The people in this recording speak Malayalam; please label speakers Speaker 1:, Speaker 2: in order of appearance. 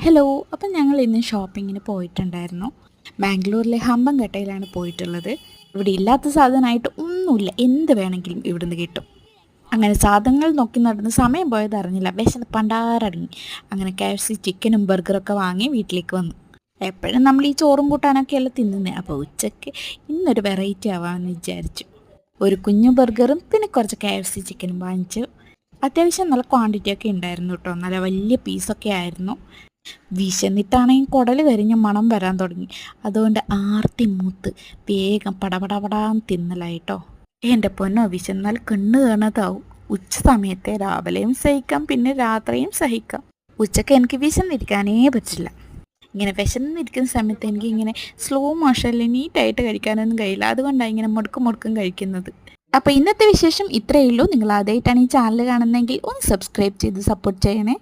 Speaker 1: ഹലോ. അപ്പം ഞങ്ങൾ ഇന്ന് ഷോപ്പിങ്ങിന് പോയിട്ടുണ്ടായിരുന്നു. ബാംഗ്ലൂരിലെ ഹമ്പൻകട്ടയിലാണ് പോയിട്ടുള്ളത്. ഇവിടെ ഇല്ലാത്ത സാധനമായിട്ട് ഒന്നുമില്ല, എന്ത് വേണമെങ്കിലും ഇവിടുന്ന് കിട്ടും. അങ്ങനെ സാധനങ്ങൾ നോക്കി നടന്ന് സമയം പോയത് അറിഞ്ഞില്ല. വിശന്ന് പണ്ടാറടങ്ങി. അങ്ങനെ KFC ചിക്കനും ബർഗറൊക്കെ വാങ്ങി വീട്ടിലേക്ക് വന്നു. എപ്പോഴും നമ്മൾ ഈ ചോറും കൂട്ടാനൊക്കെയല്ല തിന്നുന്നത്. അപ്പോൾ ഉച്ചയ്ക്ക് ഇന്നൊരു വെറൈറ്റി ആവാമെന്ന് വിചാരിച്ചു. ഒരു കുഞ്ഞു ബർഗറും പിന്നെ കുറച്ച് KFC ചിക്കനും വാങ്ങിച്ചു. അത്യാവശ്യം നല്ല ക്വാണ്ടിറ്റി ഒക്കെ ഉണ്ടായിരുന്നു കേട്ടോ. നല്ല വലിയ പീസൊക്കെ ആയിരുന്നു. വിശന്നിട്ടാണെങ്കിൽ കുടൽ കരിഞ്ഞ മണം വരാൻ തുടങ്ങി. അതുകൊണ്ട് ആർത്തി മൂത്ത് വേഗം പടപടപടാന്ന് തിന്നലായിട്ടോ. എൻ്റെ പൊന്നോ, വിശന്നാൽ കണ്ണ് കാണാതാവും. ഉച്ച സമയത്തെ രാവിലെയും സഹിക്കാം, പിന്നെ രാത്രിയും സഹിക്കാം. ഉച്ചയ്ക്ക് എനിക്ക് വിശന്നിരിക്കാനേ പറ്റില്ല. ഇങ്ങനെ വിശന്നിരിക്കുന്ന സമയത്ത് എനിക്ക് ഇങ്ങനെ സ്ലോ മോഷനിൽ നീറ്റായിട്ട് കഴിക്കാനൊന്നും കഴിയില്ല. അതുകൊണ്ടാണ് ഇങ്ങനെ മുടക്കും കഴിക്കുന്നത്. അപ്പോൾ ഇന്നത്തെ വിശേഷം ഇത്രയേ ഉള്ളൂ. നിങ്ങൾ ആദ്യമായിട്ടാണ് ഈ ചാനൽ കാണുന്നതെങ്കിൽ ഒന്ന് സബ്സ്ക്രൈബ് ചെയ്ത് സപ്പോർട്ട് ചെയ്യണേ.